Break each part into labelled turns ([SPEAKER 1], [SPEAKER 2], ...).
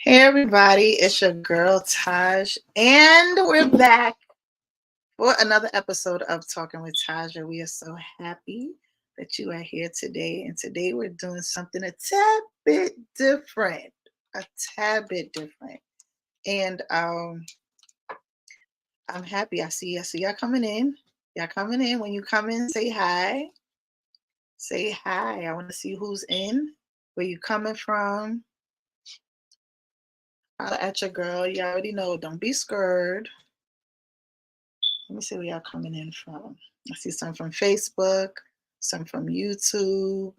[SPEAKER 1] Hey everybody, it's your girl Taj, and we're back for another episode of Talking with Tasja. We are so happy that you are here today, and today we're doing something a tad bit different, a tad bit different. And I'm happy. I see y'all coming in. Y'all coming in. When you come in, say hi. Say hi. I want to see who's in. Where you coming from? Holla at your girl. You already know. Don't be scared. Let me see where y'all coming in from. I see some from Facebook, some from YouTube,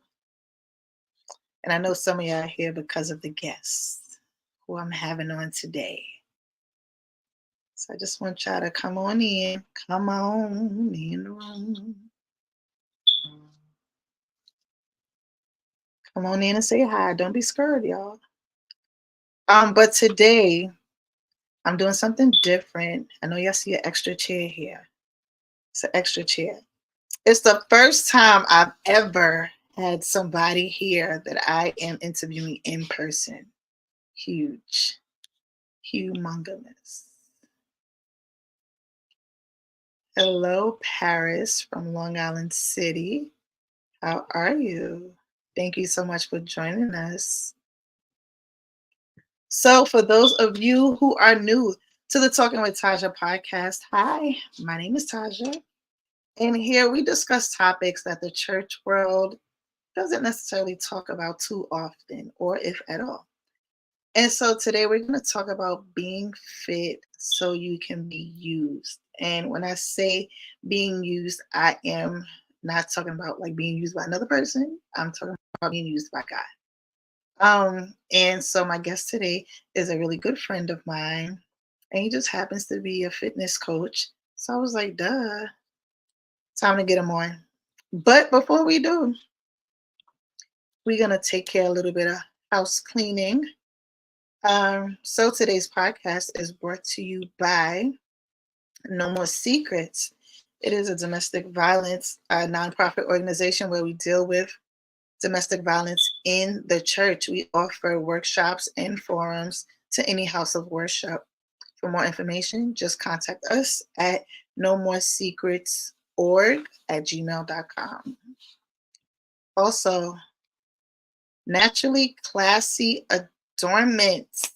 [SPEAKER 1] and I know some of y'all are here because of the guests who I'm having on today. So I just want y'all to come on in. Come on in the room. Come on in and say hi. Don't be scared, y'all. But today I'm doing something different. I know y'all see an extra chair here. It's an extra chair. It's the first time I've ever had somebody here that I am interviewing in person. Huge. Humongous. Hello, Paris from Long Island City. How are you? Thank you so much for joining us. So, for those of you who are new to the Talking with Tasja podcast, hi, my name is Tasja. And here we discuss topics that the church world doesn't necessarily talk about too often, or if at all. And so today we're going to talk about being fit so you can be used. And when I say being used, I am not talking about like being used by another person. I'm talking about being used by God. And so my guest today is a really good friend of mine, and he just happens to be a fitness coach. So I was like, duh, time to get him on. But before we do, we're going to take care of a little bit of house cleaning. So today's podcast is brought to you by No More Secrets. It is a domestic violence nonprofit organization where we deal with domestic violence in the church. We offer workshops and forums to any house of worship. For more information, just contact us at nomoresecretsorg@gmail.com. Also, Naturally Classy Adornments.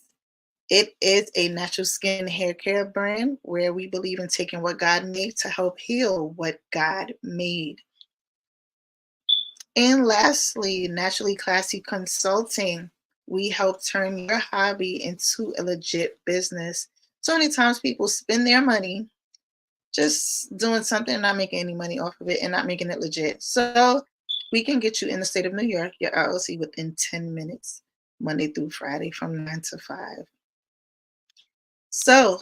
[SPEAKER 1] It is a natural skin hair care brand where we believe in taking what God made to help heal what God made. And lastly, Naturally Classy Consulting. We help turn your hobby into a legit business. So many times people spend their money just doing something and not making any money off of it and not making it legit. So we can get you in the state of New York, your LLC, within 10 minutes, Monday through Friday from 9 to 5. So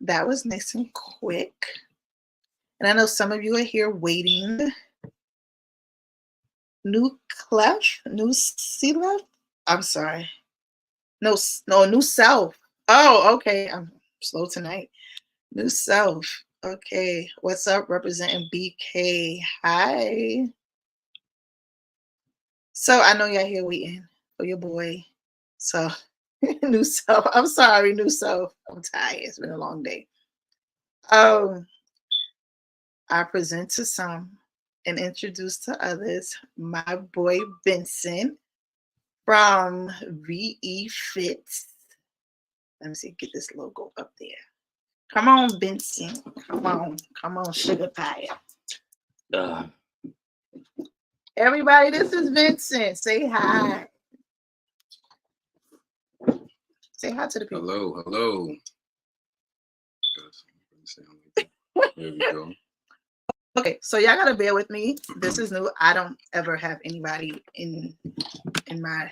[SPEAKER 1] that was nice and quick. And I know some of you are here waiting. New Self? I'm sorry. No, New Self. Oh, okay. I'm slow tonight. New Self. Okay. What's up? Representing BK. Hi. So I know y'all here waiting for your boy. So New Self. I'm sorry, New Self. I'm tired. It's been a long day. I present to some and introduce to others my boy Vincent from ve.fitt. Let me see, get this logo up there. Come on, Vincent. Come on, sugar pie. Everybody, this is Vincent. Say hi. Say hi to the people.
[SPEAKER 2] Hello. There we go.
[SPEAKER 1] Okay, so y'all gotta bear with me. This is new. I don't ever have anybody in my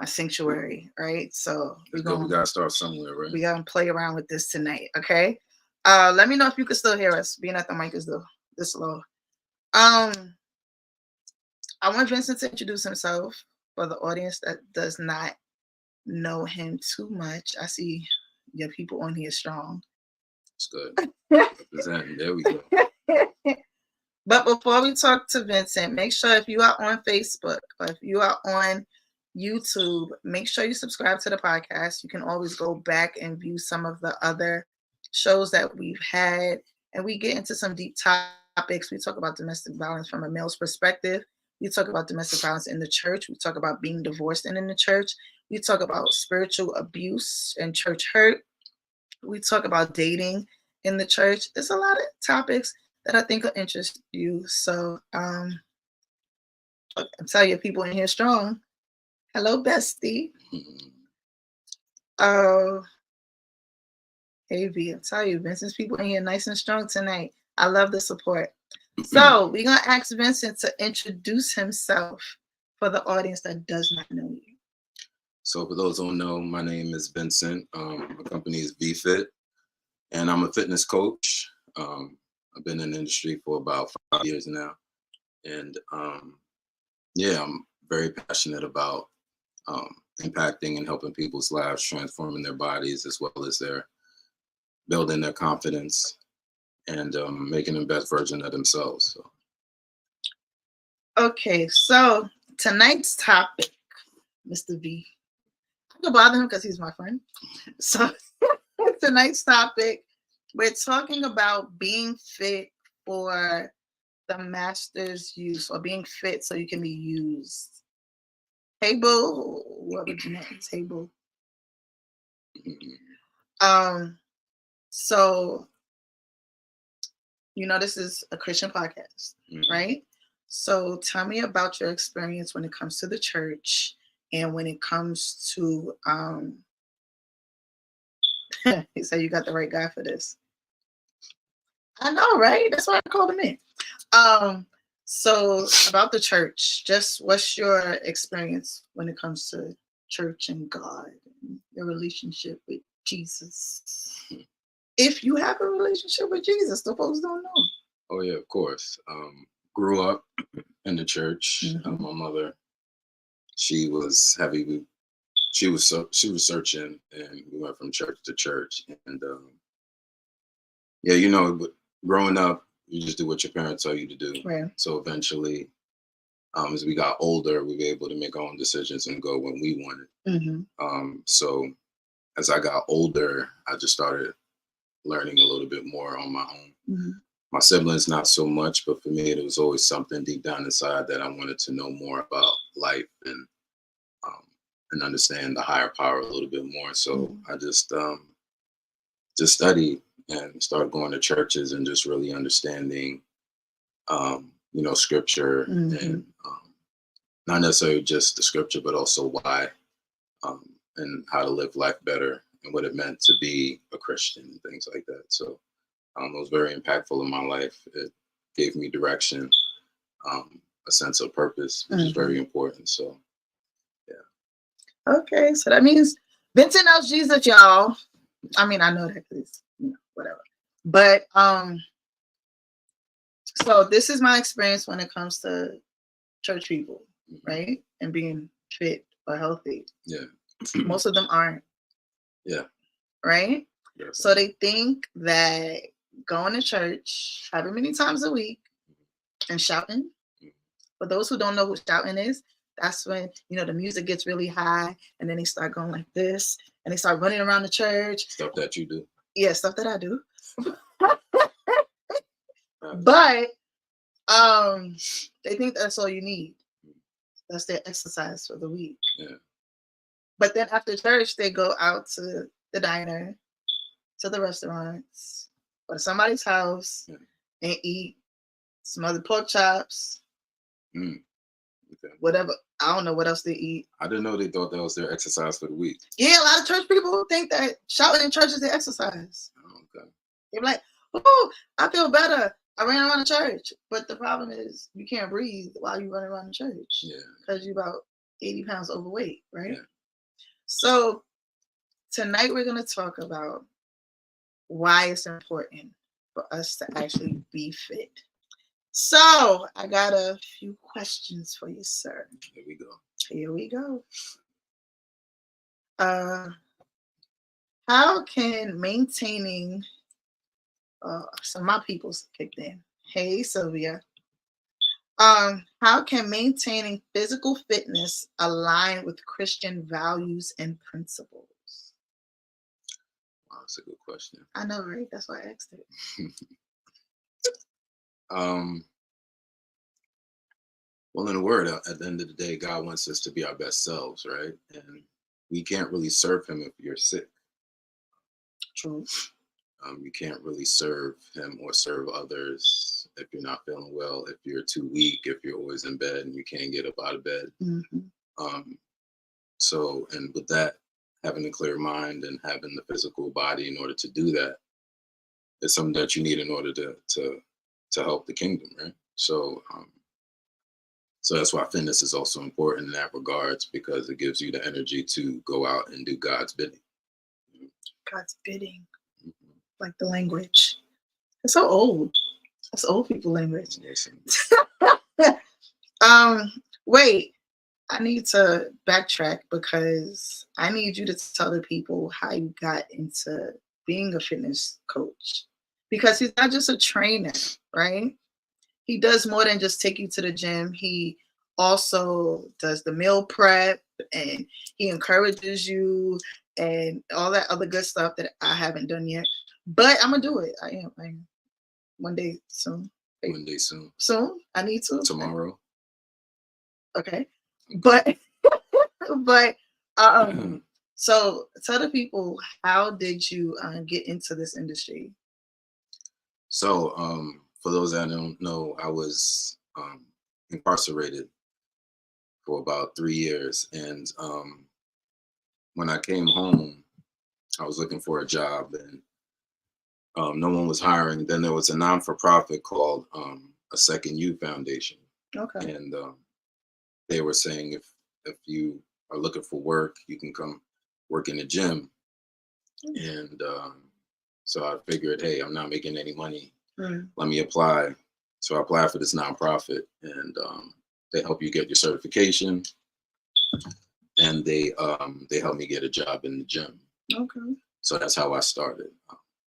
[SPEAKER 1] sanctuary, right? So
[SPEAKER 2] we gotta start somewhere, right?
[SPEAKER 1] We gotta play around with this tonight, okay? Let me know if you can still hear us, being that the mic is this low. I want Vincent to introduce himself for the audience that does not know him too much. I see your people on here strong.
[SPEAKER 2] It's good. There we go.
[SPEAKER 1] But before we talk to Vincent, make sure if you are on Facebook or if you are on YouTube, make sure you subscribe to the podcast. You can always go back and view some of the other shows that we've had, and we get into some deep topics. We talk about domestic violence from a male's perspective. We talk about domestic violence in the church. We talk about being divorced and in the church. We talk about spiritual abuse and church hurt. We talk about dating in the church. There's a lot of topics that I think will interest you. So I'm telling you, people in here strong. Hello, bestie. Oh, hey, V. I'm telling you, Vincent's people in here nice and strong tonight. I love the support. So we're going to ask Vincent to introduce himself for the audience that does not know you.
[SPEAKER 2] So for those who don't know, my name is Vincent. My company is ve.fitt, and I'm a fitness coach. I've been in the industry for about 5 years now. And yeah, I'm very passionate about impacting and helping people's lives, transforming their bodies, as well as their building their confidence and making the best version of themselves. So.
[SPEAKER 1] Okay, so tonight's topic, Mr. V. I can bother him because he's my friend. So tonight's topic, we're talking about being fit for the master's use, or being fit so you can be used. Hey, boo. What would you name? Hey, boo. So, you know, this is a Christian podcast, right? So tell me about your experience when it comes to the church and when it comes to, he said you got the right guy for this. I know, right? That's why I called him in. So about the church, just what's your experience when it comes to church and God and your relationship with Jesus? If you have a relationship with Jesus, the folks don't know.
[SPEAKER 2] Oh yeah, of course. Grew up in the church. My mother, she was heavy. She was searching, and we went from church to church. And yeah, you know, growing up, you just do what your parents tell you to do.
[SPEAKER 1] Right.
[SPEAKER 2] So eventually, as we got older, we were able to make our own decisions and go when we wanted. So as I got older, I just started learning a little bit more on my own. My siblings, not so much, but for me, it was always something deep down inside that I wanted to know more about life and understand the higher power a little bit more. So I just studied and started going to churches and just really understanding, you know, scripture and not necessarily just the scripture, but also why and how to live life better and what it meant to be a Christian and things like that. So it was very impactful in my life. It gave me direction, a sense of purpose, which is very important. So, yeah.
[SPEAKER 1] Okay, so that means Vincent knows Jesus, y'all. I mean, I know that because, you know, whatever. But so this is my experience when it comes to church people, right? And being fit or healthy.
[SPEAKER 2] Yeah.
[SPEAKER 1] Most of them aren't.
[SPEAKER 2] Yeah.
[SPEAKER 1] Right?
[SPEAKER 2] Yeah.
[SPEAKER 1] So they think that going to church however many times a week and shouting. For those who don't know what shouting is, that's when, you know, the music gets really high and then they start going like this and they start running around the church.
[SPEAKER 2] Stuff that you do.
[SPEAKER 1] Yeah, stuff that I do. But they think that's all you need. That's their exercise for the week.
[SPEAKER 2] Yeah.
[SPEAKER 1] But then after church, they go out to the diner, to the restaurants, or to somebody's house and eat smothered pork chops, whatever. I don't know what else they eat.
[SPEAKER 2] I didn't know they thought that was their exercise for the week.
[SPEAKER 1] Yeah, a lot of church people think that shouting in church is their exercise.
[SPEAKER 2] Oh, okay.
[SPEAKER 1] They're like, oh, I feel better. I ran around the church. But the problem is you can't breathe while you run around the church.
[SPEAKER 2] Yeah.
[SPEAKER 1] Because you're about 80 pounds overweight, right?
[SPEAKER 2] Yeah.
[SPEAKER 1] So tonight we're going to talk about why it's important for us to actually be fit. So I got a few questions for you, sir.
[SPEAKER 2] Here we go.
[SPEAKER 1] Here we go. How can maintaining so my people's kicked in. Hey, Sylvia. How can maintaining physical fitness align with Christian values and principles?
[SPEAKER 2] Wow, that's a good question.
[SPEAKER 1] I know, right? That's why I asked it.
[SPEAKER 2] Well, in a word, at the end of the day, God wants us to be our best selves, right? And we can't really serve Him if you're sick.
[SPEAKER 1] True.
[SPEAKER 2] You can't really serve Him or serve others if you're not feeling well, if you're too weak, if you're always in bed and you can't get up out of bed. So, and with that, having a clear mind and having the physical body in order to do that is something that you need in order to help the kingdom, right? So, so that's why fitness is also important in that regards, because it gives you the energy to go out and do God's bidding.
[SPEAKER 1] God's bidding, like the language. It's so old. That's old people language. Wait. I need to backtrack because I need you to tell the people how you got into being a fitness coach. Because he's not just a trainer, right? He does more than just take you to the gym. He also does the meal prep and he encourages you and all that other good stuff that I haven't done yet. But I'm gonna do it. I am. One day soon.
[SPEAKER 2] One day soon.
[SPEAKER 1] Soon? I need to.
[SPEAKER 2] Tomorrow.
[SPEAKER 1] Okay. But so tell the people, how did you get into this industry?
[SPEAKER 2] So for those that don't know, I was incarcerated for about 3 years, and when I came home, I was looking for a job, and no one was hiring. Then there was a non-for-profit called A Second You Foundation.
[SPEAKER 1] Okay.
[SPEAKER 2] And they were saying if you are looking for work, you can come work in the gym. And so I figured, hey, I'm not making any money. Let me apply. So I applied for this nonprofit, and they help you get your certification, and they helped me get a job in the gym.
[SPEAKER 1] Okay.
[SPEAKER 2] So that's how I started.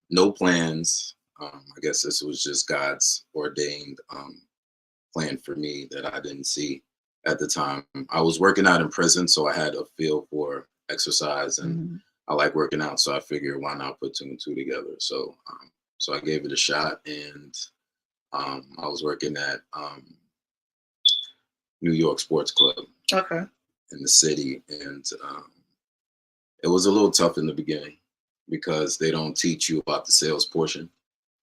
[SPEAKER 2] No plans. I guess this was just God's ordained plan for me that I didn't see at the time. I was working out in prison, so I had a feel for exercise, and I like working out. So I figured, why not put two and two together? So so I gave it a shot, and I was working at New York Sports Club.
[SPEAKER 1] Okay.
[SPEAKER 2] In the city, and it was a little tough in the beginning because they don't teach you about the sales portion.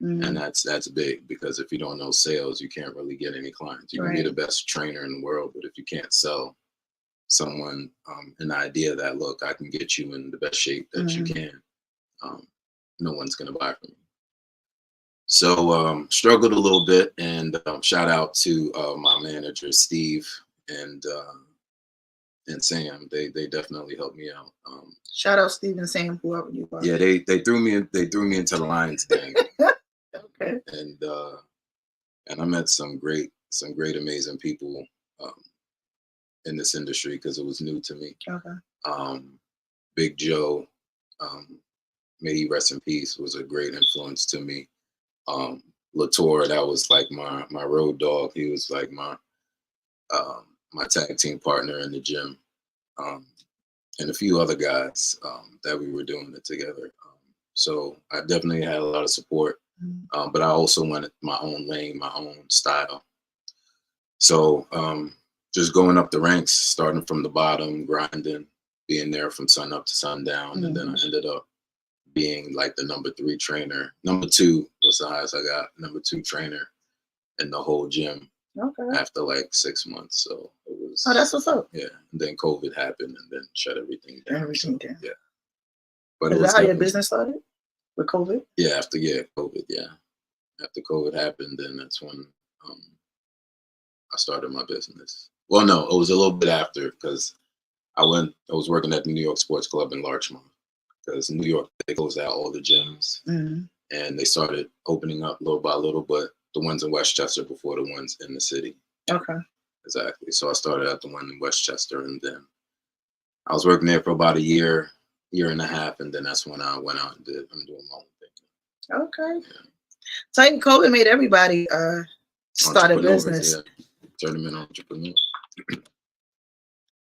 [SPEAKER 2] And that's big, because if you don't know sales, you can't really get any clients. You can be the best trainer in the world, but if you can't sell someone an idea that, look, I can get you in the best shape that you can, no one's going to buy from you. So struggled a little bit, and shout out to my manager, Steve, and Sam. They definitely helped me out.
[SPEAKER 1] Shout out Steve and Sam, whoever you are.
[SPEAKER 2] Yeah, they threw me into the Lions gang.
[SPEAKER 1] Okay.
[SPEAKER 2] And I met some great amazing people in this industry, because it was new to me.
[SPEAKER 1] Okay.
[SPEAKER 2] Big Joe, may he rest in peace, was a great influence to me. Latour, that was like my road dog. He was like my tag team partner in the gym, and a few other guys that we were doing it together. So I definitely had a lot of support, but I also wanted my own lane, my own style. So just going up the ranks, starting from the bottom, grinding, being there from sun up to sundown, and then I ended up being like the number 3 trainer. Number 2 was the highest I got. Number 2 trainer in the whole gym.
[SPEAKER 1] Okay.
[SPEAKER 2] After like 6 months, so it was.
[SPEAKER 1] Oh, that's what's up.
[SPEAKER 2] Yeah, and then COVID happened, and then shut everything down. Yeah. But
[SPEAKER 1] is that how your business started? With COVID?
[SPEAKER 2] Yeah, after COVID. Yeah, after COVID happened, then that's when I started my business. Well, no, it was a little bit after, because I was working at the New York Sports Club in Larchmont, because New York, they closed out all the gyms, and they started opening up little by little, but the ones in Westchester before the ones in the city.
[SPEAKER 1] Okay.
[SPEAKER 2] Exactly. So I started at the one in Westchester, and then I was working there for about a year and a half, and then that's when I went out and I'm doing my own thing.
[SPEAKER 1] Okay. Yeah. So COVID made everybody start a business.
[SPEAKER 2] Yeah. tournament entrepreneur.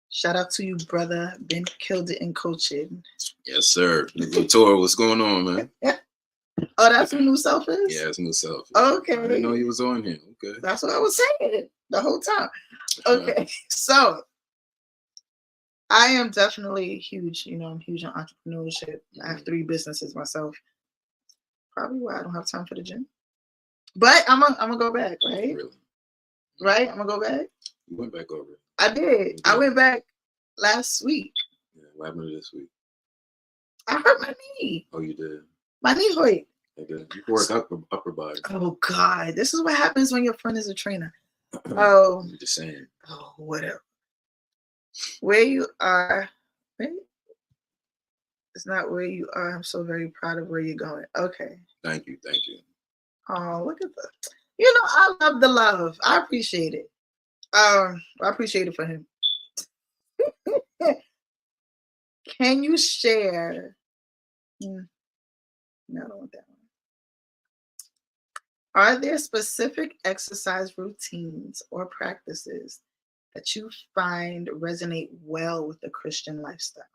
[SPEAKER 1] Shout out to you, brother. Ben killed it in coaching.
[SPEAKER 2] Yes, sir. Tor, what's going on, man?
[SPEAKER 1] Oh, that's who New Self is?
[SPEAKER 2] Yeah, it's New Self.
[SPEAKER 1] Okay.
[SPEAKER 2] I didn't know he was on here. Okay.
[SPEAKER 1] That's what I was saying the whole time. Okay. So I am definitely huge, I'm huge on entrepreneurship. I have 3 businesses myself. Probably why I don't have time for the gym. But I'm gonna go back, right?
[SPEAKER 2] Really?
[SPEAKER 1] Right? I'm gonna go back.
[SPEAKER 2] You went back over it.
[SPEAKER 1] I did. I went back last week.
[SPEAKER 2] Yeah, what happened to this week?
[SPEAKER 1] I hurt my knee.
[SPEAKER 2] Oh, you did?
[SPEAKER 1] My knee hurt.
[SPEAKER 2] Okay. You can work upper body.
[SPEAKER 1] Oh God. This is what happens when your friend is a trainer.
[SPEAKER 2] I'm just saying.
[SPEAKER 1] Oh, whatever. Where you are, right? It's not where you are. I'm so very proud of where you're going. Okay.
[SPEAKER 2] Thank you.
[SPEAKER 1] Oh, look at that. I love the love. I appreciate it. I appreciate it for him. Can you share? No, I don't want that one. Are there specific exercise routines or practices that you find resonate well with the Christian lifestyle?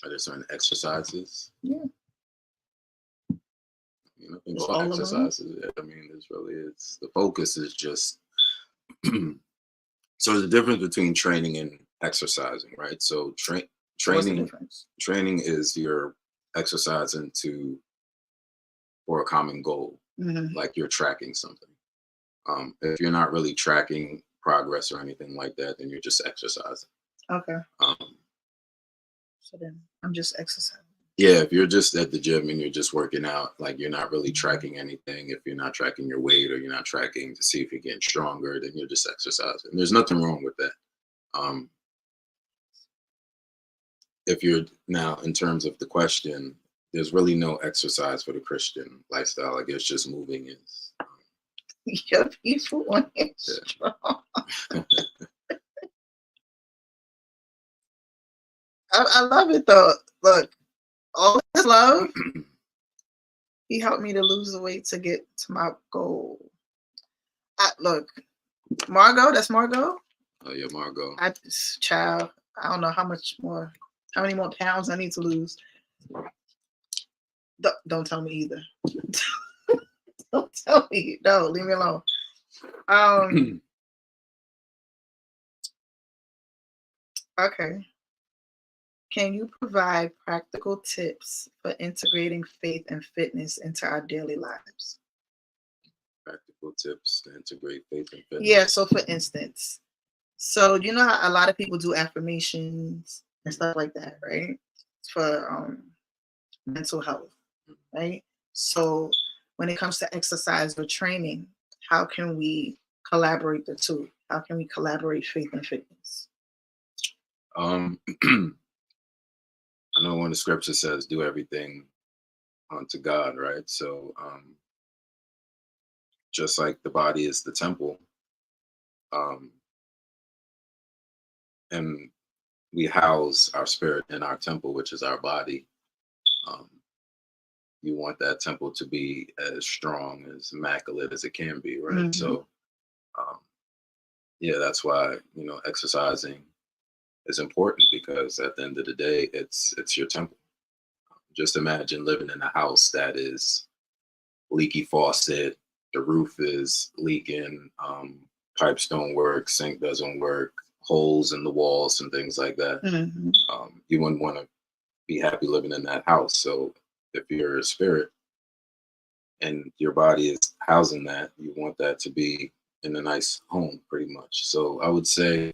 [SPEAKER 2] Are there certain exercises?
[SPEAKER 1] Yeah.
[SPEAKER 2] Nothing about exercises. I mean, it's the focus is just so the difference between training and exercising, right? So training is your exercising for a common goal, like you're tracking something. If you're not really tracking progress or anything like that, then you're just exercising.
[SPEAKER 1] Okay. So then I'm just exercising.
[SPEAKER 2] Yeah, if you're just at the gym and you're just working out, like you're not really tracking anything. If you're not tracking your weight or you're not tracking to see if you're getting stronger, then you're just exercising. There's nothing wrong with that. If you're now in terms of the question, there's really no exercise for the Christian lifestyle. I guess just moving is.
[SPEAKER 1] Your people want it strong. I love it though. Look, all this love, he helped me to lose the weight to get to my goal. Look, Margot, that's Margot.
[SPEAKER 2] Oh yeah, Margot.
[SPEAKER 1] Child, I don't know how many more pounds I need to lose. Don't tell me either. Don't tell me. No, leave me alone. Okay. Can you provide practical tips for integrating faith and fitness into our daily lives?
[SPEAKER 2] Practical tips to integrate faith and fitness?
[SPEAKER 1] Yeah, so for instance, how a lot of people do affirmations and stuff like that, right? For mental health, right? So when it comes to exercise or training, how can we collaborate the two? How can we collaborate faith and fitness?
[SPEAKER 2] I know when the scripture says do everything unto God, right? So just like the body is the temple, and we house our spirit in our temple, which is our body. You want that temple to be as strong, as immaculate as it can be, right? Mm-hmm. So that's why exercising is important, because at the end of the day, it's your temple. Just imagine living in a house that is leaky faucet, the roof is leaking, pipes don't work, sink doesn't work, holes in the walls and things like that. Mm-hmm. You wouldn't want to be happy living in that house. So if you're a spirit and your body is housing that, you want that to be in a nice home, pretty much. So I would say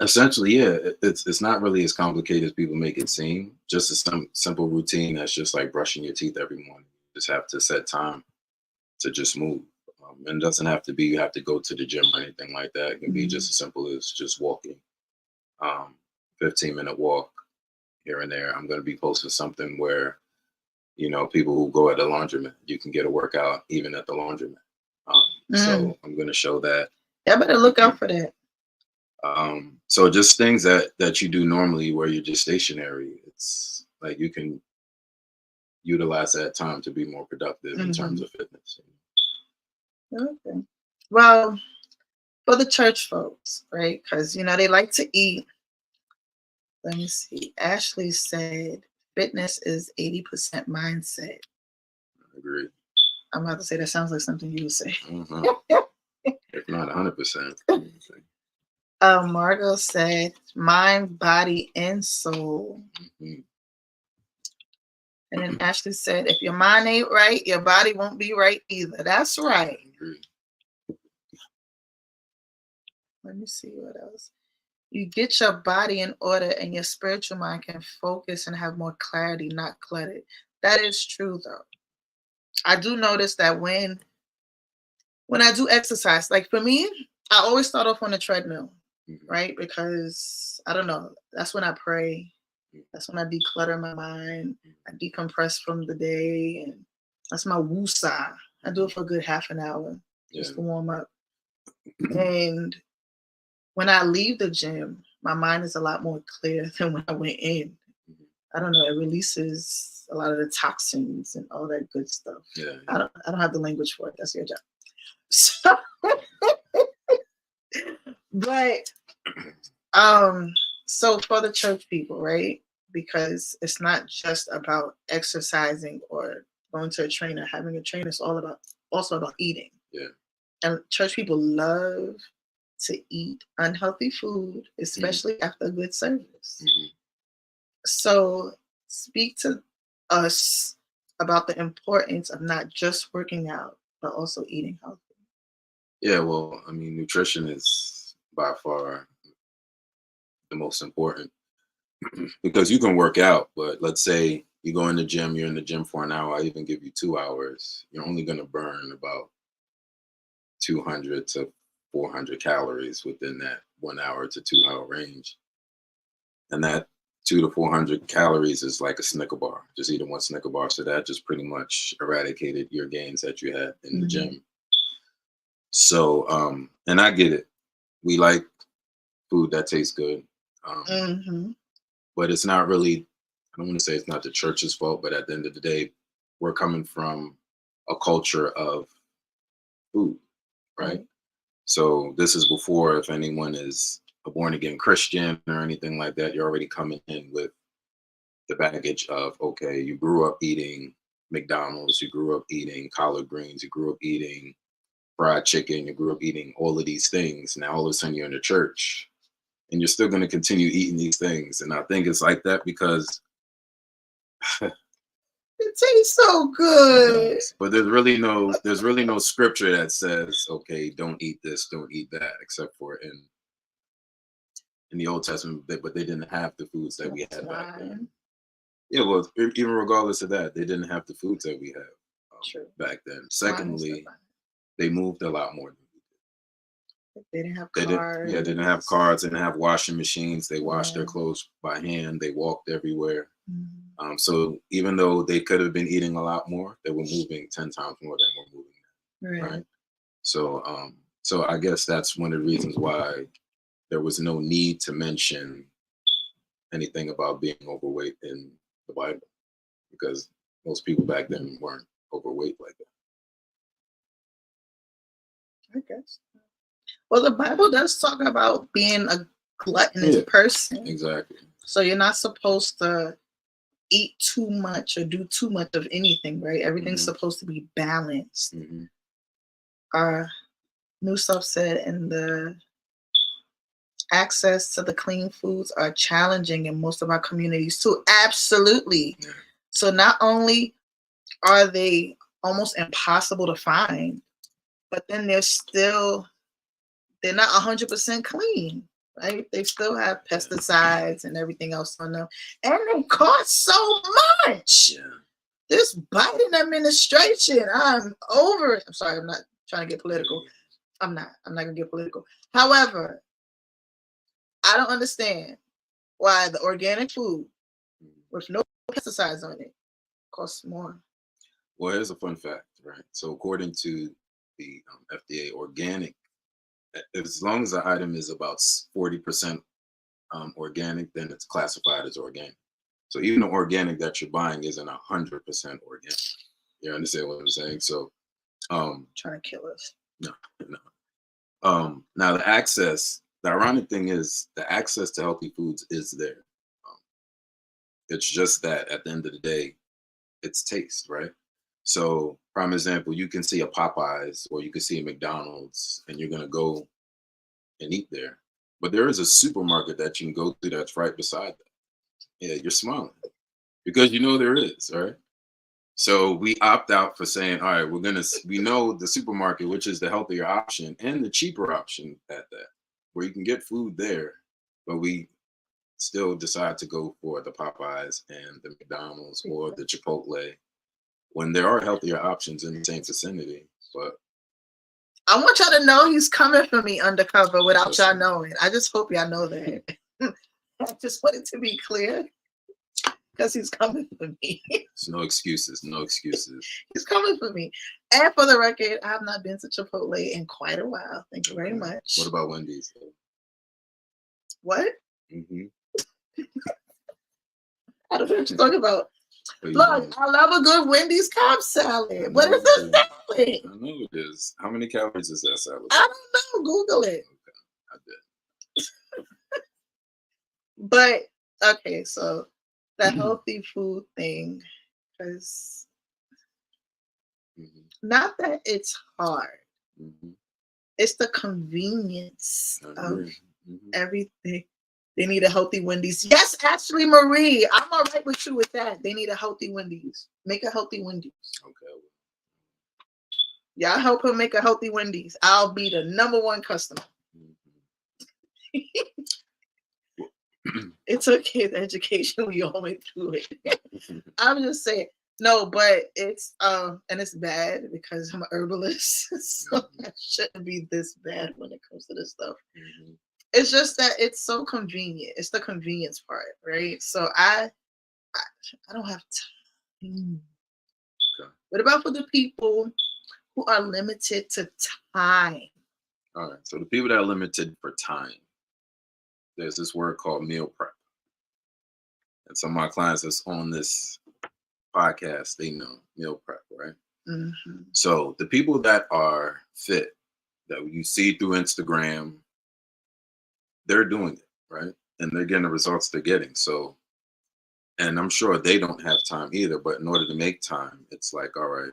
[SPEAKER 2] essentially, it's not really as complicated as people make it seem. Just a simple routine that's just like brushing your teeth every morning. You just have to set time to just move. And it doesn't have to be you have to go to the gym or anything like that. It can be just as simple as just walking. 15-minute walk here and there. I'm going to be posting something where, people who go at the laundromat, you can get a workout even at the laundromat. So I'm going to show that.
[SPEAKER 1] I better look out for that.
[SPEAKER 2] So just things that you do normally where you're just stationary, it's like you can utilize that time to be more productive in terms of fitness.
[SPEAKER 1] Okay. Well, for the church folks, right? Because they like to eat. Let me see. Ashley said fitness is 80% mindset.
[SPEAKER 2] I agree.
[SPEAKER 1] I'm about to say that sounds like something you would say.
[SPEAKER 2] Mm-hmm. If not 100%.
[SPEAKER 1] Margot said mind, body, and soul.
[SPEAKER 2] Mm-hmm.
[SPEAKER 1] And then Ashley said, if your mind ain't right, your body won't be right either. That's right.
[SPEAKER 2] I agree.
[SPEAKER 1] Let me see what else. You get your body in order and your spiritual mind can focus and have more clarity, not cluttered. That is true though. I do notice that when I do exercise, like for me, I always start off on the treadmill, right? Because I don't know, that's when I pray. That's when I declutter my mind. I decompress from the day, and that's my woosah. I do it for a good half an hour just to warm up. And when I leave the gym, my mind is a lot more clear than when I went in. I don't know, it releases a lot of the toxins and all that good stuff.
[SPEAKER 2] Yeah.
[SPEAKER 1] I don't have the language for it. That's your job. So, but so for the church people, right? Because it's not just about exercising or going to a trainer, having a trainer. It's also about eating.
[SPEAKER 2] Yeah.
[SPEAKER 1] And church people love to eat unhealthy food, especially after a good service. So speak to us about the importance of not just working out, but also eating healthy.
[SPEAKER 2] Yeah, well, I mean, nutrition is by far the most important because you can work out, but let's say you go in the gym, you're in the gym for an hour, I even give you 2 hours, you're only going to burn about 200 to 400 calories within that 1 hour to 2 hour range. And that 200 to 400 calories is like a Snicker bar, just eating one Snicker bar. So that just pretty much eradicated your gains that you had in the gym. So, and I get it. We like food that tastes good. But it's not really, I don't want to say it's not the church's fault, but at the end of the day, we're coming from a culture of food, right? So this is before, if anyone is a born again Christian or anything like that, you're already coming in with the baggage of, okay, you grew up eating McDonald's, you grew up eating collard greens, you grew up eating fried chicken, you grew up eating all of these things. Now all of a sudden you're in the church and you're still going to continue eating these things. And I think it's like that because
[SPEAKER 1] it tastes so good.
[SPEAKER 2] But there's really no scripture that says, okay, don't eat this, don't eat that, except for in the Old Testament, but they didn't have the foods that we had back then. Yeah, well, even regardless of that, they didn't have the foods that we have back then. Secondly, they moved a lot more than we did.
[SPEAKER 1] They didn't have cars.
[SPEAKER 2] They didn't have cars. They didn't have washing machines. They washed their clothes by hand. They walked everywhere. So even though they could have been eating a lot more, they were moving 10 times more than we're moving now. Right. So, so I guess that's one of the reasons why there was no need to mention anything about being overweight in the Bible, because most people back then weren't overweight like that.
[SPEAKER 1] I guess. Well, the Bible does talk about being a gluttonous person.
[SPEAKER 2] Exactly.
[SPEAKER 1] So you're not supposed to eat too much or do too much of anything, right? Everything's supposed to be balanced. New Self said, and the access to the clean foods are challenging in most of our communities too. Absolutely. So not only are they almost impossible to find, but then they're not 100% clean, right? They still have pesticides and everything else on them, and they cost so much. This Biden administration, I'm over it. I'm sorry, I'm not trying to get political. I'm not gonna get political. However, I don't understand why the organic food with no pesticides on it costs more.
[SPEAKER 2] Well, here's a fun fact, right? So according to the FDA, organic, as long as the item is about 40% organic, then it's classified as organic. So even the organic that you're buying isn't 100% organic. You understand what I'm saying? So
[SPEAKER 1] trying to kill us.
[SPEAKER 2] No, no. Now the ironic thing is the access to healthy foods is there. Um, it's just that at the end of the day, it's taste, right? So, prime example, you can see a Popeyes or you can see a McDonald's, and you're gonna go and eat there. But there is a supermarket that you can go to that's right beside that. Yeah, you're smiling because you know there is, right? So we opt out for saying, all right, we know the supermarket, which is the healthier option and the cheaper option at that, where you can get food there, but we still decide to go for the Popeyes and the McDonald's or the Chipotle when there are healthier options in the same vicinity. But
[SPEAKER 1] I want y'all to know he's coming for me undercover without y'all
[SPEAKER 2] listen,
[SPEAKER 1] knowing. I just hope y'all know that. I just want it to be clear because he's coming for me.
[SPEAKER 2] there's no excuses, no excuses.
[SPEAKER 1] He's coming for me. And for the record, I have not been to Chipotle in quite a while. Thank you very much.
[SPEAKER 2] What about Wendy's?
[SPEAKER 1] What?
[SPEAKER 2] Mm-hmm.
[SPEAKER 1] I don't know what you're talking about.
[SPEAKER 2] But
[SPEAKER 1] Look, I love a good Wendy's Cobb salad. What is a salad?
[SPEAKER 2] I know it is. How many calories is that salad?
[SPEAKER 1] I don't know. Google it.
[SPEAKER 2] Okay, I did.
[SPEAKER 1] But okay, so the healthy food thing, because not that it's hard, it's the convenience of everything. They need a healthy Wendy's. Yes, Ashley Marie, I'm all right with you with that. They need a healthy Wendy's. Make a healthy Wendy's. Okay. Y'all help her make a healthy Wendy's. I'll be the #1 customer. It's okay, the education, we all went through it. I'm just saying, no, but it's and it's bad because I'm an herbalist, so I shouldn't be this bad when it comes to this stuff. It's just that it's so convenient. It's the convenience part, right? So I don't have time. Okay. What about for the people who are limited to time?
[SPEAKER 2] All right. So the people that are limited for time, there's this word called meal prep. And some of my clients that's on this podcast, they know meal prep, right? Mm-hmm. So the people that are fit, that you see through Instagram, they're doing it, right? And they're getting the results they're getting. So, and I'm sure they don't have time either, but in order to make time, it's like, all right,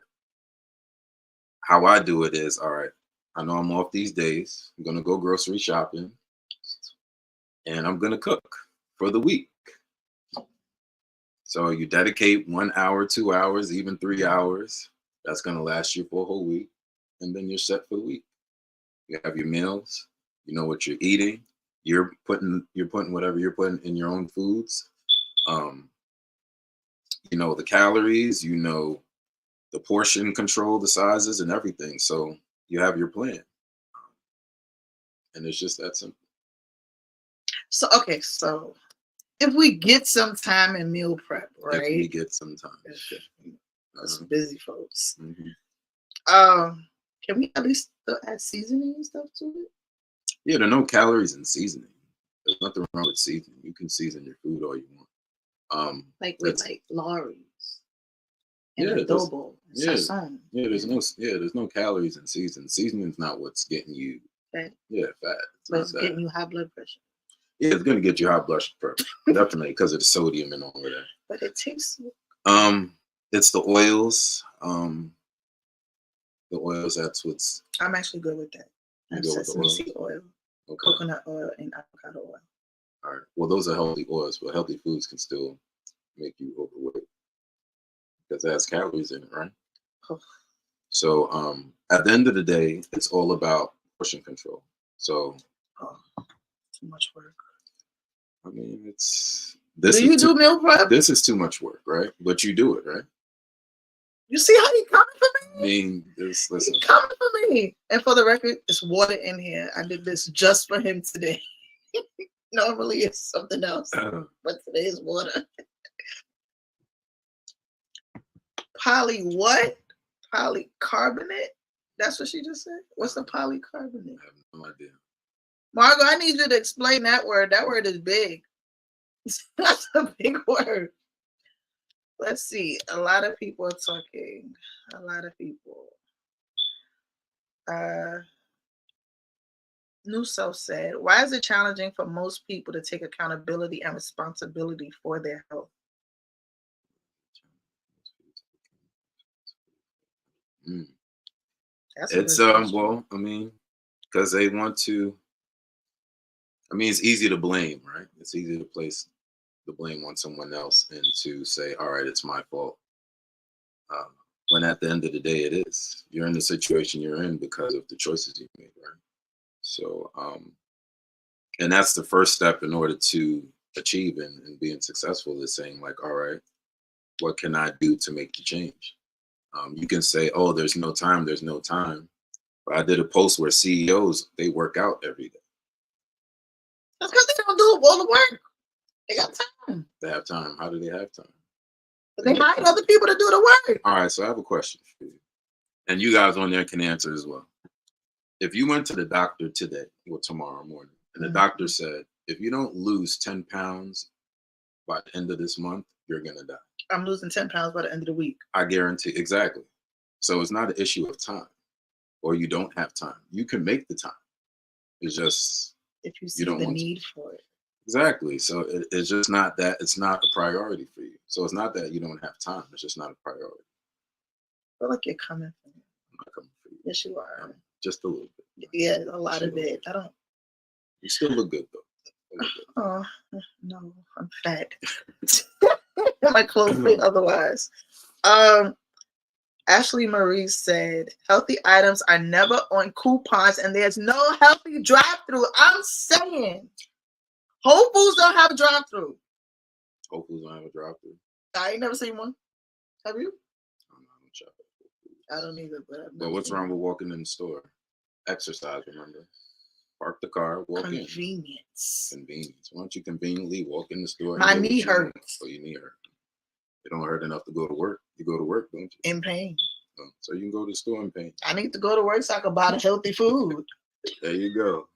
[SPEAKER 2] how I do it is, all right, I know I'm off these days. I'm going to go grocery shopping and I'm going to cook for the week. So you dedicate 1 hour, 2 hours, even 3 hours. That's going to last you for a whole week. And then you're set for the week. You have your meals. You know what you're eating. You're putting whatever you're putting in your own foods. You know the calories. You know the portion control, the sizes, and everything. So you have your plan. And it's just that simple.
[SPEAKER 1] So okay, so if we get some time in meal prep, right?
[SPEAKER 2] If we get some time. Okay.
[SPEAKER 1] That's busy folks. Mm-hmm. Can we at least add seasoning and stuff to it?
[SPEAKER 2] Yeah, there are no calories in seasoning. There's nothing wrong with seasoning. You can season your food all you want.
[SPEAKER 1] Like with like Lawry's and adobo.
[SPEAKER 2] There's no calories in seasoning. Seasoning's not what's getting you fat.
[SPEAKER 1] But it's getting you high blood pressure.
[SPEAKER 2] Yeah, it's gonna get you high blood pressure. Definitely because of the sodium and all of that.
[SPEAKER 1] But it tastes
[SPEAKER 2] it's the oils. That's what's
[SPEAKER 1] I'm actually good with that. I'm sesame seed oil, coconut oil, and avocado oil.
[SPEAKER 2] All right. Well, those are healthy oils, but healthy foods can still make you overweight because it has calories in it, right? Oh. So at the end of the day, it's all about portion control. So
[SPEAKER 1] too much work.
[SPEAKER 2] I mean,
[SPEAKER 1] do meal prep?
[SPEAKER 2] This is too much work, right? But you do it, right?
[SPEAKER 1] You see how he coming for me?
[SPEAKER 2] I mean, listen.
[SPEAKER 1] He coming for me. And for the record, it's water in here. I did this just for him today. Normally it's something else, but today is water. What? Polycarbonate? That's what she just said? What's the polycarbonate?
[SPEAKER 2] I have no idea.
[SPEAKER 1] Margo, I need you to explain that word. That word is big. That's a big word. Let's see. A lot of people are talking. A lot of people. New Self said, why is it challenging for most people to take accountability and responsibility for their health? That's a
[SPEAKER 2] It's
[SPEAKER 1] good question.
[SPEAKER 2] well, I mean, because they want to. I mean, it's easy to blame, right? It's easy to place the blame on someone else and to say, "All right, it's my fault." When at the end of the day, it is. You're in the situation you're in because of the choices you made, right? So, and that's the first step in order to achieve and being successful is saying, like, all right, what can I do to make the change? You can say, oh, there's no time, there's no time. But I did a post where CEOs, they work out every day.
[SPEAKER 1] That's because they don't do all the work. They got time.
[SPEAKER 2] They have time. How do they have time?
[SPEAKER 1] But they hire other people to do the work.
[SPEAKER 2] All right, so I have a question for you. And you guys on there can answer as well. If you went to the doctor today or tomorrow morning, and the doctor said, if you don't lose 10 pounds by the end of this month, you're going to die.
[SPEAKER 1] I'm losing 10 pounds by the end of the week.
[SPEAKER 2] I guarantee. Exactly. So it's not an issue of time or you don't have time. You can make the time. It's just
[SPEAKER 1] if you see the need for it.
[SPEAKER 2] Exactly. So it's just not that it's not a priority for you. So it's not that you don't have time. It's just not a priority.
[SPEAKER 1] I feel like you're coming for me.
[SPEAKER 2] I'm not coming for you.
[SPEAKER 1] Yes, you are.
[SPEAKER 2] Just a little bit.
[SPEAKER 1] Yeah, a lot of it. I don't.
[SPEAKER 2] You still look good though.
[SPEAKER 1] Oh no, I'm fat. My clothes fit otherwise. Ashley Marie said, healthy items are never on coupons and there's no healthy drive-through. I'm saying Whole Foods don't have a drive-through.
[SPEAKER 2] Whole Foods don't have a drive-through.
[SPEAKER 1] I ain't never seen one. Have you?
[SPEAKER 2] I'm not shop at Whole Foods.
[SPEAKER 1] I don't either.
[SPEAKER 2] But what's wrong with walking in the store? Exercise, remember? Park the car, walk in. Convenience. Why don't you conveniently walk in the store?
[SPEAKER 1] My knee hurts.
[SPEAKER 2] Oh, your knee hurts. It don't hurt enough to go to work. You go to work, don't you?
[SPEAKER 1] In pain.
[SPEAKER 2] Oh, so you can go to the store in pain.
[SPEAKER 1] I need to go to work so I can buy the healthy food.
[SPEAKER 2] There you go.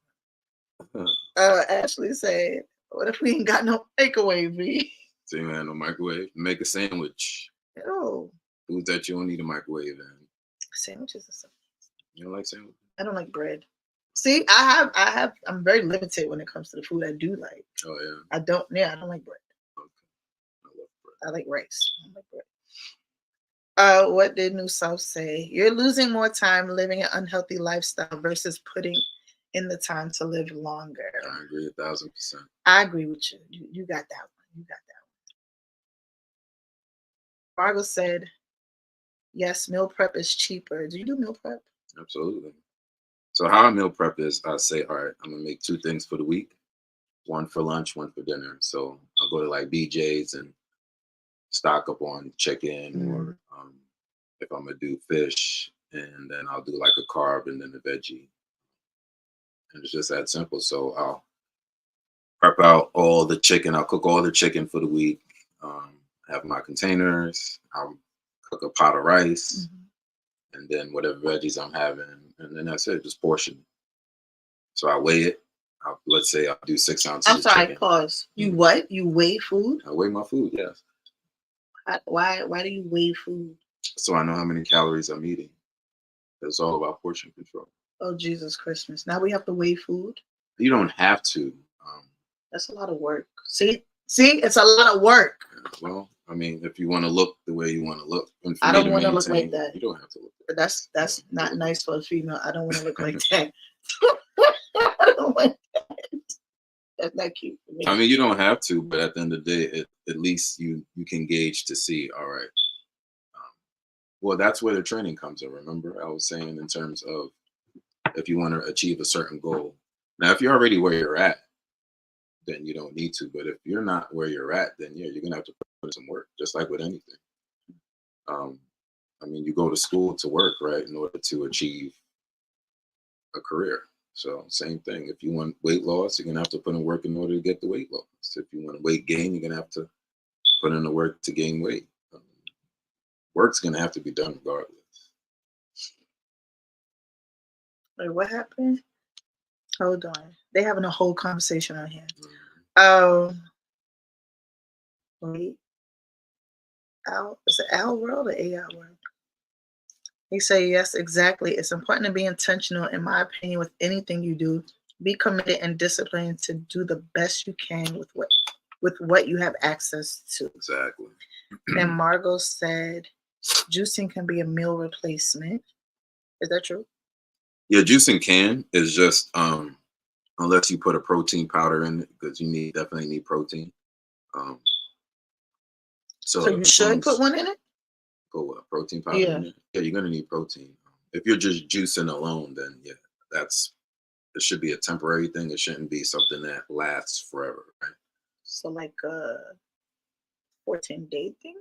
[SPEAKER 1] Ashley said, what if we ain't got no microwave, V?
[SPEAKER 2] So you ain't no microwave? Make a sandwich.
[SPEAKER 1] Oh.
[SPEAKER 2] Food that you don't need a microwave in.
[SPEAKER 1] Sandwiches or something.
[SPEAKER 2] You don't like sandwiches?
[SPEAKER 1] I don't like bread. See, I'm very limited when it comes to the food I do like.
[SPEAKER 2] Oh yeah.
[SPEAKER 1] I don't like bread.
[SPEAKER 2] Okay. I love bread.
[SPEAKER 1] I like rice. I like bread. What did New South say? You're losing more time living an unhealthy lifestyle versus putting in the time to live longer.
[SPEAKER 2] I agree 1,000%.
[SPEAKER 1] I agree with you. You got that one. You got that one. Margot said, yes, meal prep is cheaper. Do you do meal prep?
[SPEAKER 2] Absolutely. So how I meal prep is I say, all right, I'm gonna make 2 things for the week, one for lunch, one for dinner. So I'll go to like BJ's and stock up on chicken, or if I'm gonna do fish, and then I'll do like a carb and then a veggie. And it's just that simple. So I'll prep out all the chicken. I'll cook all the chicken for the week. Have my containers. I'll cook a pot of rice, and then whatever veggies I'm having, and then that's it. Just portion. So I weigh it. Let's say I'll do 6 ounces.
[SPEAKER 1] I'm sorry.
[SPEAKER 2] Chicken.
[SPEAKER 1] Pause. You what? You weigh food?
[SPEAKER 2] I weigh my food. Yes.
[SPEAKER 1] Why do you weigh food?
[SPEAKER 2] So I know how many calories I'm eating. It's all about portion control.
[SPEAKER 1] Oh, Jesus Christmas. Now we have to weigh food?
[SPEAKER 2] You don't have to.
[SPEAKER 1] That's a lot of work. See, it's a lot of work.
[SPEAKER 2] Well, I mean, if you want to look the way you want to look.
[SPEAKER 1] I don't want to look like that.
[SPEAKER 2] You don't have to look
[SPEAKER 1] like that. That's not nice for a female. I don't want to look like that. I don't want that. That's not cute for me.
[SPEAKER 2] I mean, you don't have to, but at the end of the day, at least you can gauge to see, all right. Well, that's where the training comes in. Remember, I was saying in terms of if you want to achieve a certain goal. Now, if you're already where you're at, then you don't need to. But if you're not where you're at, then yeah, you're gonna have to put in some work, just like with anything. I mean, you go to school to work, right, in order to achieve a career. So same thing. If you want weight loss, you're gonna have to put in work in order to get the weight loss. If you want weight gain, you're gonna have to put in the work to gain weight. Work's gonna have to be done regardless.
[SPEAKER 1] Wait, what happened? Hold on. They having a whole conversation on here. Wait. Is it Al World or AI World? He said, yes, exactly. It's important to be intentional, in my opinion, with anything you do. Be committed and disciplined to do the best you can with what you have access to.
[SPEAKER 2] Exactly.
[SPEAKER 1] And Margot said, juicing can be a meal replacement. Is that true?
[SPEAKER 2] Yeah, juicing can. Is just unless you put a protein powder in it, because you definitely need protein. Um,
[SPEAKER 1] So you should put one in it?
[SPEAKER 2] Put what, protein powder in it? Yeah, you're gonna need protein. If you're just juicing alone, then yeah, it should be a temporary thing. It shouldn't be something that lasts forever, right?
[SPEAKER 1] So like a 14-day thing?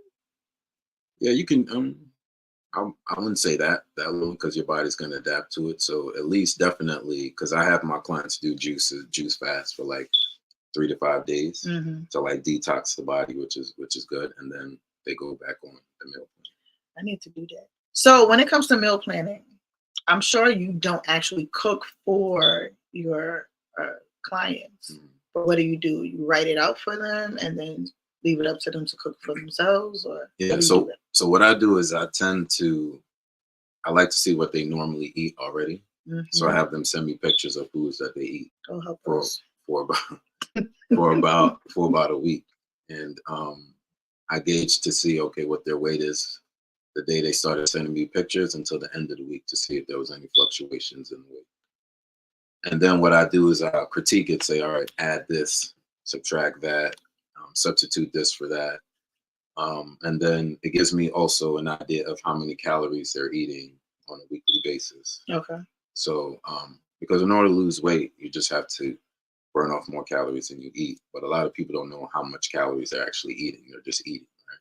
[SPEAKER 2] Yeah, you can. I wouldn't say that long, because your body's gonna adapt to it. So at least definitely, because I have my clients do juice fast for like 3 to 5 days to like detox the body, which is good, and then they go back on the meal plan.
[SPEAKER 1] I need to do that. So when it comes to meal planning, I'm sure you don't actually cook for your clients. But what do? You write it out for them and then leave it up to them to cook for themselves, or
[SPEAKER 2] yeah. So what I do is I like to see what they normally eat already. So I have them send me pictures of foods that they eat for about a week, and I gauge to see, okay, what their weight is the day they started sending me pictures until the end of the week, to see if there was any fluctuations in the weight. And then what I do is I'll critique it, say, all right, add this, subtract that, substitute this for that. And then it gives me also an idea of how many calories they're eating on a weekly basis.
[SPEAKER 1] Okay.
[SPEAKER 2] So, because in order to lose weight, you just have to burn off more calories than you eat. But a lot of people don't know how much calories they're actually eating. They're just eating, right?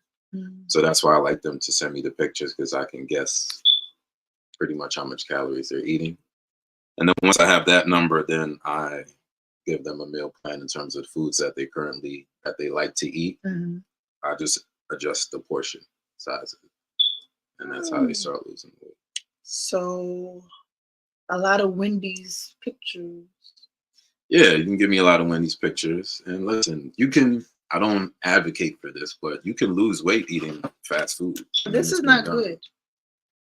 [SPEAKER 2] So that's why I like them to send me the pictures, because I can guess pretty much how much calories they're eating. And then once I have that number, then I give them a meal plan in terms of foods that they like to eat. I just adjust the portion size of it, and that's how they start losing weight.
[SPEAKER 1] So a lot of Wendy's pictures.
[SPEAKER 2] Yeah, you can give me a lot of Wendy's pictures. And listen, I don't advocate for this, but you can lose weight eating fast food.
[SPEAKER 1] This is not good.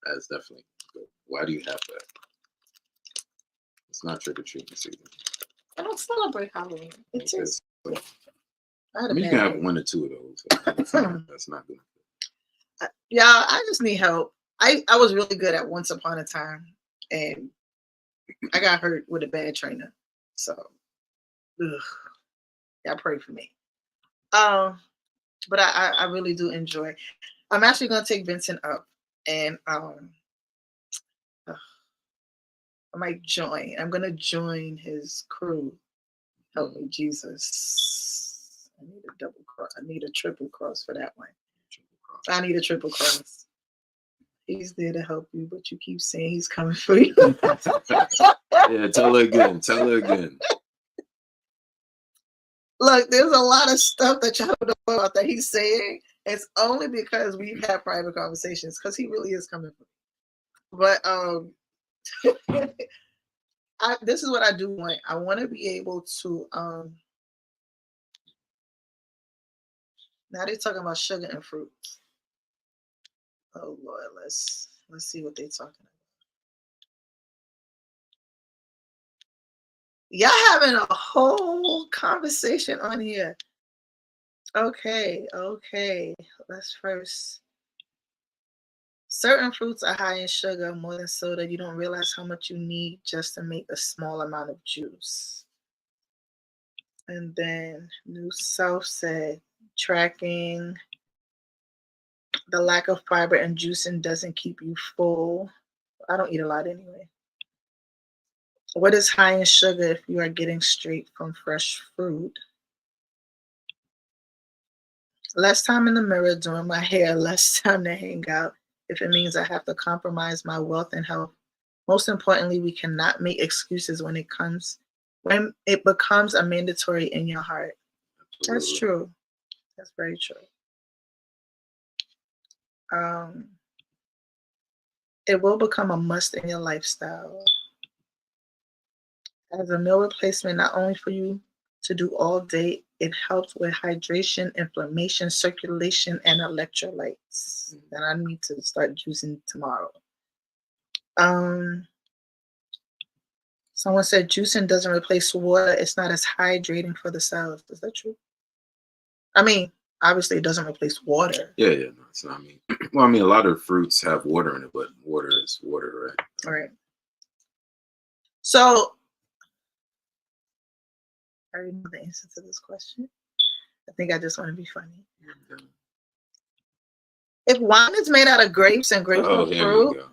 [SPEAKER 2] That's definitely good. Why do you have that? It's not trick-or-treating season.
[SPEAKER 1] I don't celebrate Halloween. It is.
[SPEAKER 2] I mean, you can have one or two of those. So that's not good.
[SPEAKER 1] Yeah, I just need help. I was really good at Once Upon a Time, and I got hurt with a bad trainer. So, y'all pray for me. But I really do enjoy. I'm actually gonna take Vincent up, and I might join. I'm gonna join his crew. Help me, Jesus. I need a double cross. I need a triple cross for that one. I need a triple cross. He's there to help you, but you keep saying he's coming for you.
[SPEAKER 2] Yeah, tell her again.
[SPEAKER 1] Look, there's a lot of stuff that y'all don't know about that he's saying. It's only because we've had private conversations, because he really is coming for me. But this is what I do want. I want to be able to now they're talking about sugar and fruits. Oh Lord, let's see what they're talking about. Y'all having a whole conversation on here. Okay. Let's first. Certain fruits are high in sugar, more than soda. You don't realize how much you need just to make a small amount of juice. And then New South said, tracking the lack of fiber and juicing doesn't keep you full. I don't eat a lot anyway. What is high in sugar if you are getting straight from fresh fruit? Less time in the mirror doing my hair, less time to hang out. If it means I have to compromise my wealth and health. Most importantly, we cannot make excuses when it becomes a mandatory in your heart. That's true. That's very true. It will become a must in your lifestyle. As a meal replacement, not only for you to do all day, it helps with hydration, inflammation, circulation, and electrolytes. And I need to start juicing tomorrow. Someone said juicing doesn't replace water. It's not as hydrating for the cells. Is that true? I mean, obviously it doesn't replace water.
[SPEAKER 2] Yeah, no, it's not. I mean, a lot of fruits have water in it, but water is water, right?
[SPEAKER 1] Right. So, I already know the answer to this question. I think I just want to be funny.
[SPEAKER 2] Mm-hmm.
[SPEAKER 1] If wine is made out of grapes and grapes are fruit,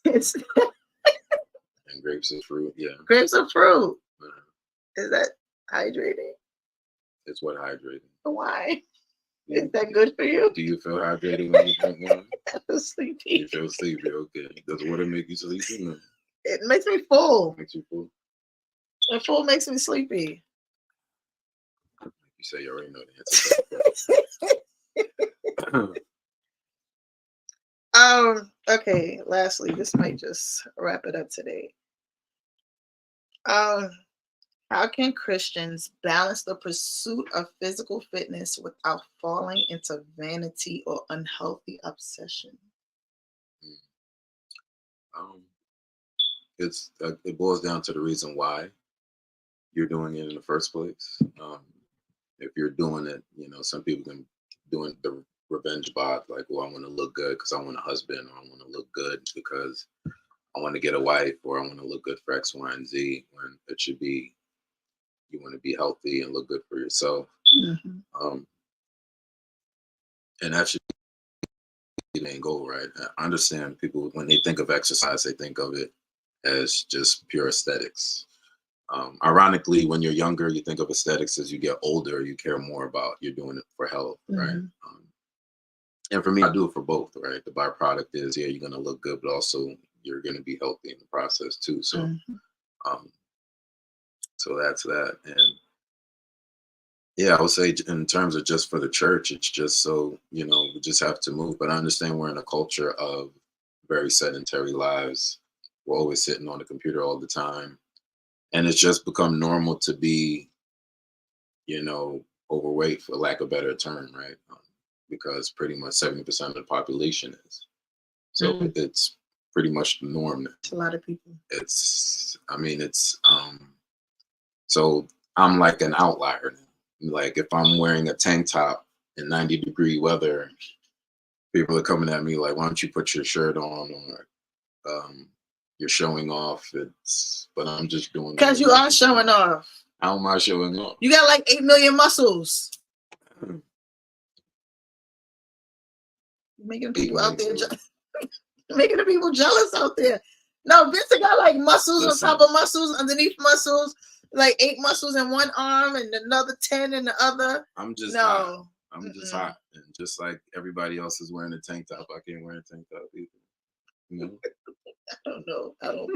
[SPEAKER 1] it's
[SPEAKER 2] and grapes are fruit, yeah.
[SPEAKER 1] Grapes are fruit. Is that hydrating?
[SPEAKER 2] It's what hydrating.
[SPEAKER 1] Why? Is that good for you?
[SPEAKER 2] Do you feel hydrated when you drink wine?
[SPEAKER 1] I feel sleepy.
[SPEAKER 2] You feel sleepy, okay. Does water make you sleepy? No.
[SPEAKER 1] It makes me full.
[SPEAKER 2] Makes you full?
[SPEAKER 1] The full makes me sleepy.
[SPEAKER 2] You say you already know the answer.
[SPEAKER 1] Okay, lastly, this might just wrap it up today. How can Christians balance the pursuit of physical fitness without falling into vanity or unhealthy obsession?
[SPEAKER 2] It boils down to the reason why you're doing it in the first place. If you're doing it, some people can doing the revenge bot, like, well, I want to look good because I want a husband, or I want to look good because I want to get a wife, or I want to look good for X, Y, and Z, when it should be you want to be healthy and look good for yourself.
[SPEAKER 1] Mm-hmm.
[SPEAKER 2] And that should be the main goal, right? I understand people, when they think of exercise, they think of it as just pure aesthetics. Ironically, when you're younger, you think of aesthetics. As you get older, you care more about you're doing it for health, right? And for me, I do it for both, right? The byproduct is, yeah, you're going to look good, but also you're going to be healthy in the process too. So, so that's that. And yeah, I would say in terms of just for the church, it's just so, we just have to move. But I understand we're in a culture of very sedentary lives. We're always sitting on the computer all the time. And it's just become normal to be, overweight, for lack of a better term, right? Because pretty much 70% of the population is. So it's pretty much the norm.
[SPEAKER 1] It's a lot of people.
[SPEAKER 2] So I'm like an outlier. Like if I'm wearing a tank top in 90-degree weather, people are coming at me like, why don't you put your shirt on, or you're showing off. But I'm just doing.
[SPEAKER 1] Because you are showing off.
[SPEAKER 2] How am I showing off?
[SPEAKER 1] You got like 8 million muscles. Making people out there, making the people jealous out there. No, Vincent got like muscles on top of muscles, underneath muscles, like 8 muscles in one arm and another 10 in the other.
[SPEAKER 2] I'm just hot. I'm just hot, and just like everybody else is wearing a tank top, I can't wear a tank top either.
[SPEAKER 1] I don't know. I don't.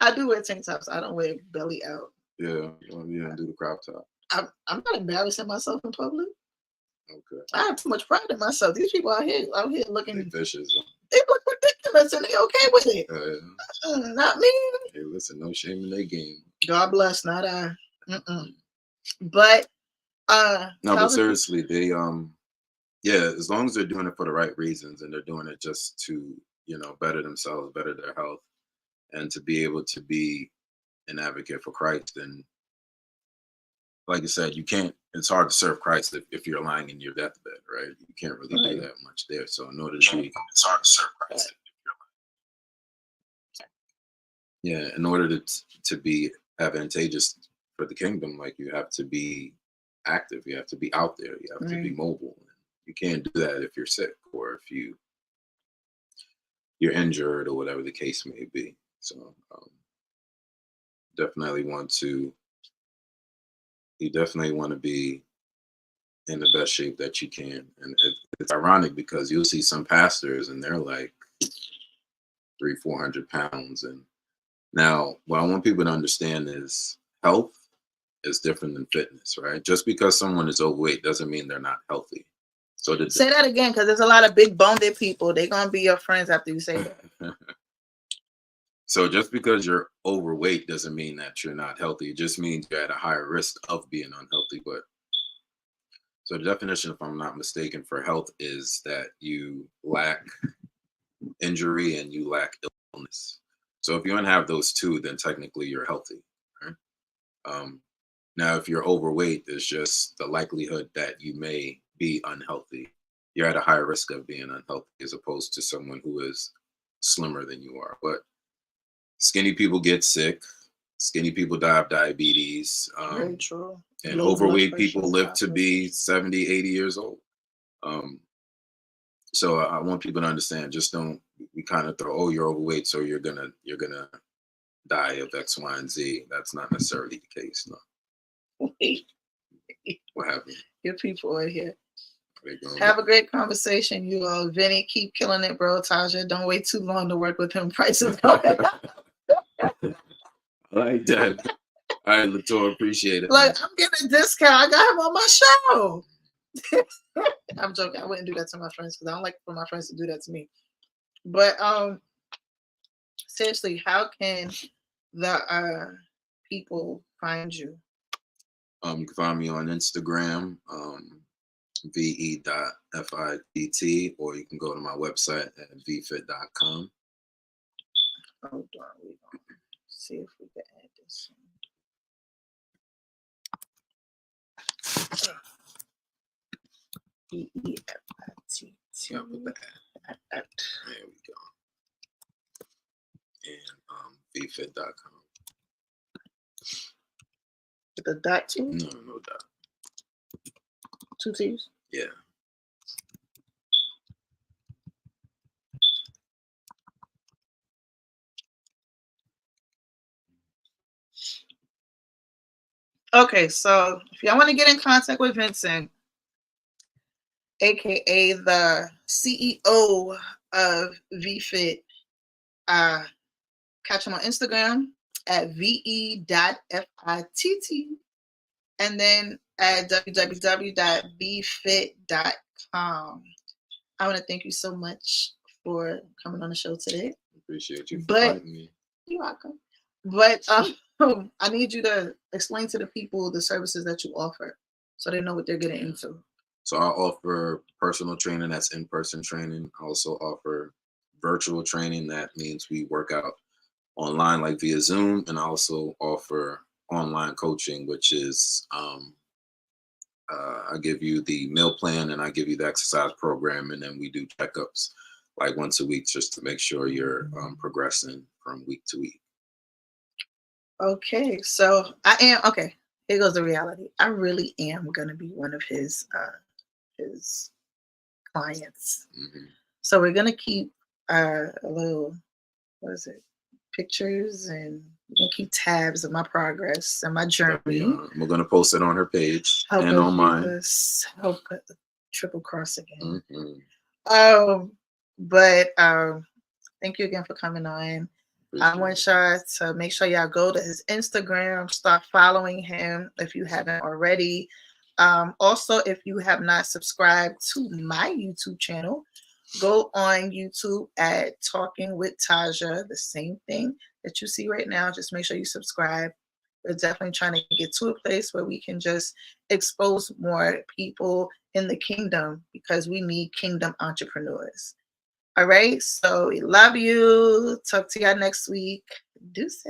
[SPEAKER 1] I do wear tank tops. I don't wear belly out.
[SPEAKER 2] Yeah, you don't do the crop top.
[SPEAKER 1] I'm not embarrassing myself in public.
[SPEAKER 2] Okay.
[SPEAKER 1] I have too much pride in myself. These people out here looking
[SPEAKER 2] vicious.
[SPEAKER 1] They look ridiculous, and they okay with it. Not me.
[SPEAKER 2] Hey, listen, no shame in their game.
[SPEAKER 1] God bless, not I. But
[SPEAKER 2] no, but seriously, they as long as they're doing it for the right reasons, and they're doing it just to better themselves, better their health, and to be able to be an advocate for Christ. And like I said, it's hard to serve Christ if you're lying in your deathbed, right? You can't really do that much there. So in order to be, it's hard to serve Christ if you're lying. Yeah, in order to be advantageous for the kingdom, like, you have to be active, you have to be out there, you have to be mobile. You can't do that if you're sick, or if you're injured, or whatever the case may be. So you definitely want to be in the best shape that you can. And it's ironic because you'll see some pastors and they're like 300-400 pounds. And now what I want people to understand is health is different than fitness, right? Just because someone is overweight doesn't mean they're not healthy. So
[SPEAKER 1] say that again, because there's a lot of big boned people. They're gonna be your friends after you say that.
[SPEAKER 2] So just because you're overweight doesn't mean that you're not healthy. It just means you're at a higher risk of being unhealthy. But so the definition, if I'm not mistaken, for health is that you lack injury and you lack illness. So if you don't have those two, then technically you're healthy. Right? Now, if you're overweight, there's just the likelihood that you may be unhealthy. You're at a higher risk of being unhealthy as opposed to someone who is slimmer than you are. But skinny people get sick. Skinny people die of diabetes.
[SPEAKER 1] Very true.
[SPEAKER 2] And
[SPEAKER 1] Low blood
[SPEAKER 2] overweight
[SPEAKER 1] pressure,
[SPEAKER 2] people live to be 70, 80 years old. So I want people to understand, just don't, we kind of throw, oh, you're overweight, so you're gonna die of X, Y, and Z. That's not necessarily the case. No.
[SPEAKER 1] Wait,
[SPEAKER 2] What happened?
[SPEAKER 1] your people are here.
[SPEAKER 2] They going
[SPEAKER 1] Have a great conversation, you all. Vinny, keep killing it, bro. Tasja, don't wait too long to work with him. Prices going up.
[SPEAKER 2] I like that. All right, Latour, appreciate it.
[SPEAKER 1] Like, I'm getting a discount. I got him on my show. I'm joking. I wouldn't do that to my friends because I don't like for my friends to do that to me. But seriously, how can the people find you?
[SPEAKER 2] You can find me on Instagram, ve.fitt, or you can go to my website at ve.fitt.com.
[SPEAKER 1] Hold on, we gonna see if we can add this. ve.fitt.
[SPEAKER 2] Yeah, put the ad. There we go. And ve.fitt.com.
[SPEAKER 1] With a dot too?
[SPEAKER 2] No dot.
[SPEAKER 1] 2 T's?
[SPEAKER 2] Yeah.
[SPEAKER 1] Okay, so if y'all want to get in contact with Vincent, aka the CEO of ve.fitt, catch him on Instagram at ve.fitt, and then at www.vefitt.com. I want to thank you so much for coming on the show today.
[SPEAKER 2] Appreciate you for inviting me.
[SPEAKER 1] You're welcome. But I need you to explain to the people the services that you offer so they know what they're getting into.
[SPEAKER 2] So I offer personal training, that's in-person training. I also offer virtual training. That means we work out online, like via Zoom. And I also offer online coaching, which is I give you the meal plan and I give you the exercise program, and then we do checkups like once a week just to make sure you're progressing from week to week.
[SPEAKER 1] Okay, so okay. Here goes the reality. I really am gonna be one of his clients.
[SPEAKER 2] Mm-hmm.
[SPEAKER 1] So we're gonna keep a little, what is it, pictures, and we're gonna keep tabs of my progress and my journey.
[SPEAKER 2] We're gonna post it on her page and on mine.
[SPEAKER 1] Help triple cross again.
[SPEAKER 2] Mm-hmm.
[SPEAKER 1] But thank you again for coming on. I want y'all to make sure y'all go to his Instagram, start following him if you haven't already. Also, if you have not subscribed to my YouTube channel, go on YouTube at Talking with Tasja, the same thing that you see right now. Just make sure you subscribe. We're definitely trying to get to a place where we can just expose more people in the kingdom because we need kingdom entrepreneurs. All right, so we love you. Talk to y'all next week. Deuces.